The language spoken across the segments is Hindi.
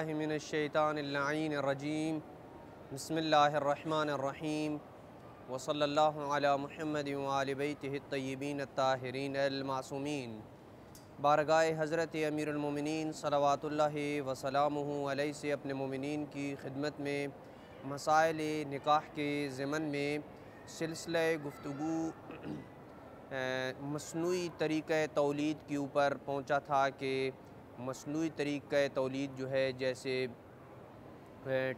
बिस्मिल्लाहि मिनश्शैतानिर्रजीम बिस्मिल्लाहिर्रहमानिर्रहीम व सल्लल्लाहु अला मुहम्मदिन व आलि बैतिहि अत्तय्यिबीन अत्ताहिरीन अल-मासूमीन। बारगाह हज़रत अमीरुल मोमिनीन सलवातुल्लाहि व सलामुहु अलैहि से अपने मोमिनीन की खिदमत में मसाइल निकाह के ज़िमन में सिलसिला गुफ्तगू मसनूई तरीक़े तौलीद के ऊपर पहुँचा था कि मसनूई तरीक़े तौलीद जो है, जैसे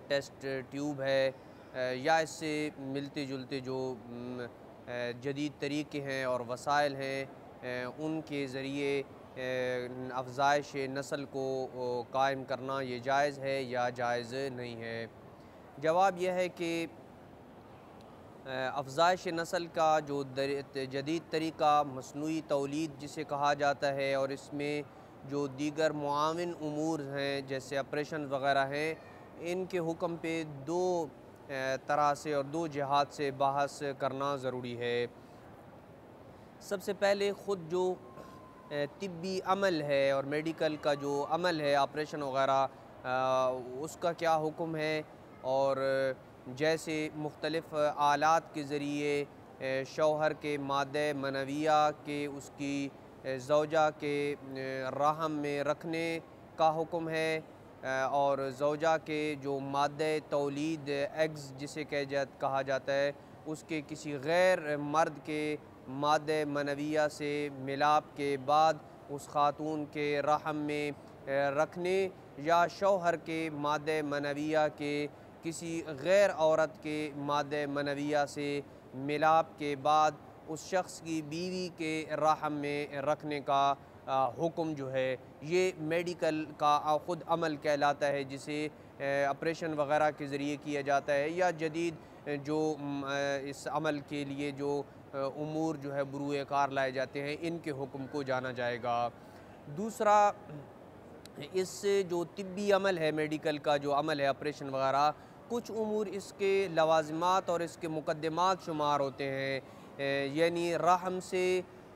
टेस्ट ट्यूब है या इससे मिलते जुलते जो जदीद तरीक़े हैं और वसाइल हैं, उनके ज़रिए अफ़ज़ाइश नस्ल को कायम करना ये जायज़ है या जायज़ नहीं है। जवाब यह है कि अफ़ज़ाइश नस्ल का जो जदीद तरीक़ा मसनूई तौलीद जिसे कहा जाता है, और इसमें जो दीगर मुआविन उमूर हैं जैसे ऑपरेशन वग़ैरह हैं, इनके हुक्म पे दो तरह से और दो जिहाद से बहस करना ज़रूरी है। सबसे पहले ख़ुद जो तिब्बी अमल है और मेडिकल का जो अमल है ऑपरेशन वग़ैरह, उसका क्या हुक्म है, और जैसे मुख्तलिफ़ आलात के ज़रिए शौहर के मादे मनविया के उसकी ज़ौजा के रहम में रखने का हुक्म है, और ज़ौजा के जो मादे तौलीद एग्ज़ जिसे कहा जाता है, उसके किसी गैर मर्द के मादे मनविया से मिलाप के बाद उस ख़ातून के रहम में रखने, या शौहर के मादे मनविया के किसी गैर औरत के मादे मनविया से मिलाप के बाद उस शख्स की बीवी के रहम में रखने का हुक्म जो है, ये मेडिकल का ख़ुद अमल कहलाता है, जिसे ऑपरेशन वग़ैरह के ज़रिए किया जाता है, या जदीद जो इस अमल के लिए जो उमूर जो है बुरूए कार लाए जाते हैं, इनके हुक्म को जाना जाएगा। दूसरा, इससे जो तिब्बी अमल है, मेडिकल का जो अमल है ऑपरेशन वग़ैरह, कुछ उमूर इसके लवाज़िमात और इसके मुक़द्दमात शुमार होते हैं, यानी रहम से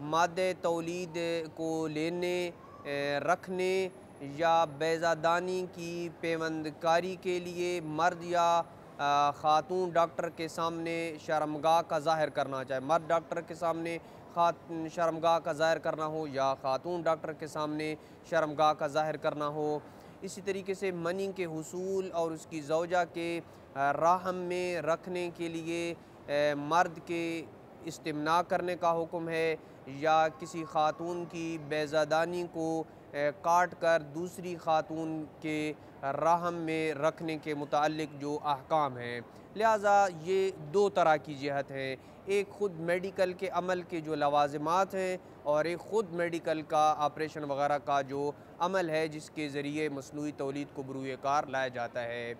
मादे तौलीद को लेने, रखने या बैज़ादानी की पेवंदकारी के लिए मर्द या ख़ातून डॉक्टर के सामने शर्मगाह का ज़ाहिर करना, चाहे मर्द डॉक्टर के सामने शर्मगाह का ज़ाहिर करना हो या ख़ातून डॉक्टर के सामने शर्मगाह का ज़ाहिर करना हो। इसी तरीके से मनी के हुसूल और उसकी ज़ौजा के रहम में रखने के लिए मर्द के इस्तिमना करने का हुक्म है, या किसी ख़ातून की बैज़ादानी को काट कर दूसरी ख़ातून के रहम में रखने के मुताल्लिक़ जो अहकाम हैं। लिहाजा ये दो तरह की जिहत हैं, एक ख़ुद मेडिकल के अमल के जो लवाज़िमात हैं, और एक ख़ुद मेडिकल का ऑपरेशन वग़ैरह का जो अमल है जिसके ज़रिए मसनूई तौलीद को बुरूए कार लाया जाता है।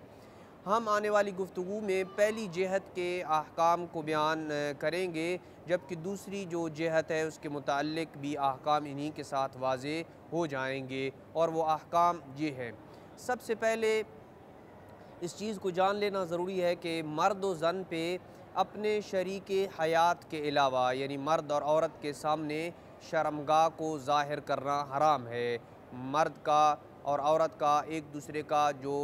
हम आने वाली गुफ्तगू में पहली जिहत के अहकाम को बयान करेंगे, जबकि दूसरी जो जिहत है उसके मुताल्लिक़ भी अहकाम इन्हीं के साथ वाज़े हो जाएंगे, और वो अहकाम ये हैं। सबसे पहले इस चीज़ को जान लेना ज़रूरी है कि मर्द व ज़न पे अपने शरीके हयात के अलावा, यानी मर्द और औरत के सामने शर्मगाह को ज़ाहिर करना हराम है। मर्द का और औरत का एक दूसरे का जो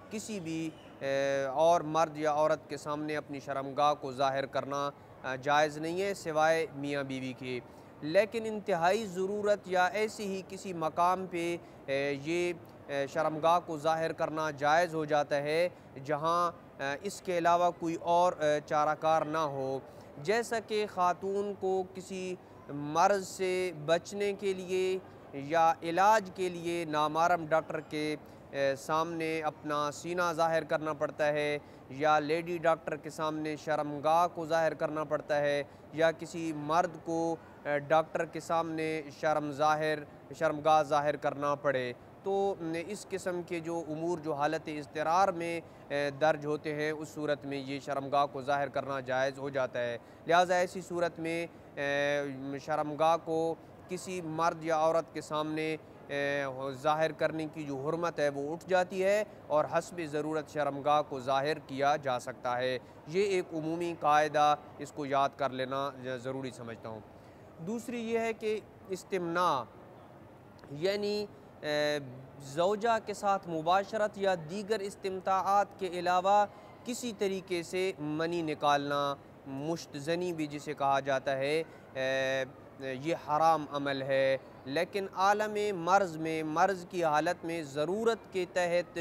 किसी भी और मर्द या औरत के सामने अपनी शर्मगाह को ज़ाहिर करना जायज़ नहीं है, सिवाय मियाँ बीवी के। लेकिन इंतहाई ज़रूरत या ऐसे ही किसी मकाम पे ये शर्मगाह को ज़ाहिर करना जायज़ हो जाता है, जहाँ इसके अलावा कोई और चाराकार ना हो। जैसा कि ख़ातून को किसी मर्ज़ से बचने के लिए या इलाज के लिए नामारम डॉक्टर के सामने अपना सीना ज़ाहिर करना पड़ता है, या लेडी डॉक्टर के सामने शर्मगाह को ज़ाहिर करना पड़ता है, या किसी मर्द को डॉक्टर के सामने शर्मगाह ज़ाहिर करना पड़े, तो इस किस्म के जो उमूर जो हालत इज़्तिरार में दर्ज होते हैं, उस सूरत में ये शर्मगाह को ज़ाहिर करना जायज़ हो जाता है। लिहाजा ऐसी सूरत में शर्मगाह को किसी मर्द या औरत के सामने ज़ाहिर करने की जो हुर्मत है वो उठ जाती है, और हस्ब ज़रूरत शर्मगाह को ज़ाहिर किया जा सकता है। ये एक उमूमी कायदा, इसको याद कर लेना ज़रूरी समझता हूँ। दूसरी ये है कि इस्तिमना, यानी ज़ौजा के साथ मुबाशरत या दीगर इस्तिमताआत के अलावा किसी तरीके से मनी निकालना, मुश्तज़नी भी जिसे कहा जाता है, ये हराम अमल है। लेकिन आलम मर्ज़ की हालत में ज़रूरत के तहत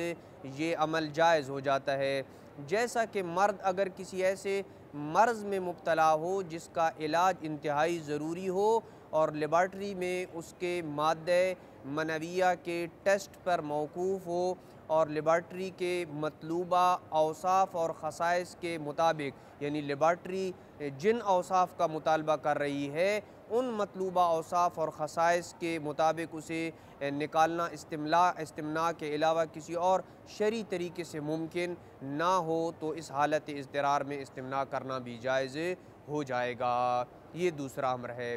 ये अमल जायज़ हो जाता है। जैसा कि मर्द अगर किसी ऐसे मर्ज़ में मुब्तला हो जिसका इलाज इंतहाई ज़रूरी हो और लेबॉर्ट्री में उसके मादे मनविया के टेस्ट पर मौकूफ़ हो और लेबॉर्ट्री के मतलूबा औसाफ और ख़साइस के मुताबिक, यानी लेबॉर्ट्री जिन औसाफ का मुतालबा कर रही है उन मतलूबा औसाफ और ख़साइस के मुताबिक उसे निकालना इस्तिमना के अलावा किसी और शरई तरीके से मुमकिन ना हो, तो इस हालत इज़्तिरार में इस्तिमना करना भी जायज़ हो जाएगा। ये दूसरा अम्र है।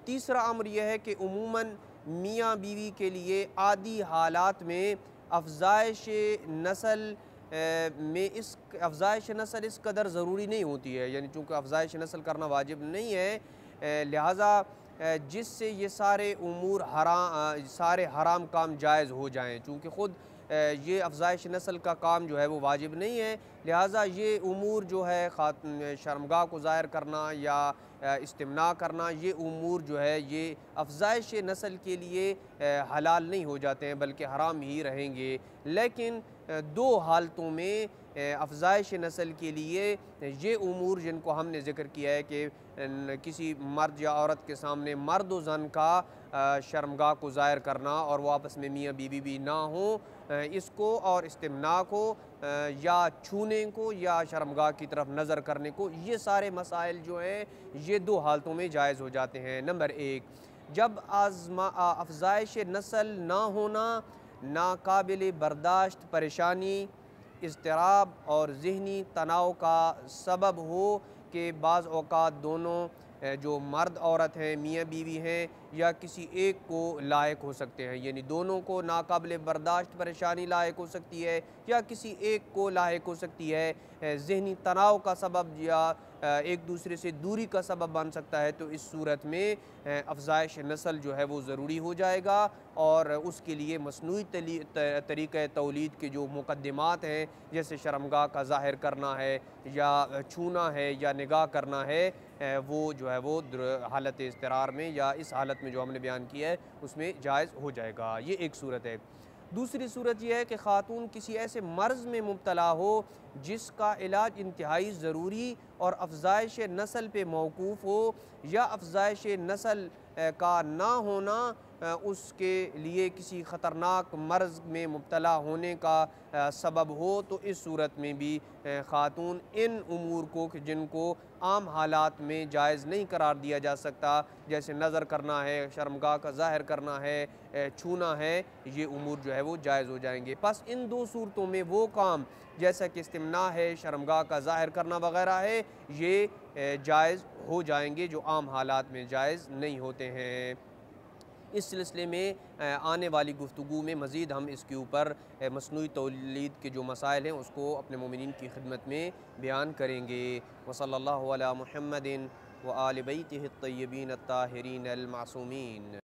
तीसरा अम्र यह है कि उमूमन मियाँ बीवी के लिए आदी हालात में अफ़ज़ाइश नस्ल इस कदर ज़रूरी नहीं होती है, यानी चूँकि अफ़ज़ाइश नस्ल करना वाजिब नहीं है, लिहाजा जिससे ये सारे उमूर सारे हराम काम जायज़ हो जाएँ। चूँकि ख़ुद ये अफ़ज़ाइश नस्ल का काम जो है वो वाजिब नहीं है, लिहाजा ये उमूर जो है शर्मगाह को ज़ाहिर करना या इस्तिमना करना, ये उमूर जो है ये अफ़ज़ाइश नस्ल के लिए हलाल नहीं हो जाते हैं बल्कि हराम ही रहेंगे। लेकिन दो हालतों में अफ़ज़ाइश नस्ल के लिए ये उमूर जिनको हमने ज़िक्र किया है कि किसी मर्द या औरत के सामने मर्द व ज़न का शर्मगाह को ज़ाहिर करना और वो आपस में मियाँ बीवी भी ना हो, इसको और इस्तिमना को या छूने को या शर्मगाह की तरफ नज़र करने को, ये सारे मसाइल जो हैं ये दो हालतों में जायज़ हो जाते हैं। नंबर एक, जब अफ़ज़ाइश नस्ल ना होना नाकाबिल बर्दाश्त परेशानी, इज़्तिराब और ज़हनी तनाव का सबब हो कि बाज़ औक़ात दोनों जो मर्द औरत हैं, मियाँ बीवी हैं, या किसी एक को लायक हो सकते हैं, यानी दोनों को नाकाबिल बर्दाश्त परेशानी लायक हो सकती है या किसी एक को लायक हो सकती है, ज़हनी तनाव का सबब या एक दूसरे से दूरी का सबब बन सकता है, तो इस सूरत में अफ़ज़ाइश नस्ल जो है वो ज़रूरी हो जाएगा और उसके लिए मसनूई तरीक़े तौलीद के जो मुक़द्दिमात हैं, जैसे शर्मगाह का ज़ाहिर करना है या छूना है या निगाह करना है, वो जो है वो हालत इज़्तिरार में या इस हालत में जो हमने बयान किया है उसमें जायज़ हो जाएगा। ये एक सूरत है। दूसरी सूरत यह है कि ख़ातून किसी ऐसे मर्ज़ में मुब्तला हो जिसका इलाज इंतहाई ज़रूरी और अफ़ज़ाइश नस्ल पे मौकूफ़ हो, या अफ़ज़ाइश नस्ल का ना होना उसके लिए किसी ख़तरनाक मर्ज़ में मुब्तला होने का सबब हो, तो इस सूरत में भी ख़ातून इन उमूर को जिनको आम हालात में जायज़ नहीं करार दिया जा सकता, जैसे नज़र करना है, शर्मगाह का ज़ाहिर करना है, छूना है, ये उमूर जो है वो जायज़ हो जाएंगे। बस इन दो सूरतों में वो काम जैसा कि इस्तिमना है, शर्मगाह का ज़ाहिर करना वग़ैरह है, ये जायज़ हो जाएंगे जो आम हालात में जायज़ नहीं होते हैं। इस सिलसिले में आने वाली गुफ्तगू में मज़ीद हम इसके ऊपर मसनूई तौलीद के जो मसाइल हैं उसको अपने मोमिनीन की खिदमत में बयान करेंगे। वसल्लल्लाहु अला मुहम्मदिन व आलि बैतिहि अत्तय्यबीन अत्ताहिरीन अल मासूमीन।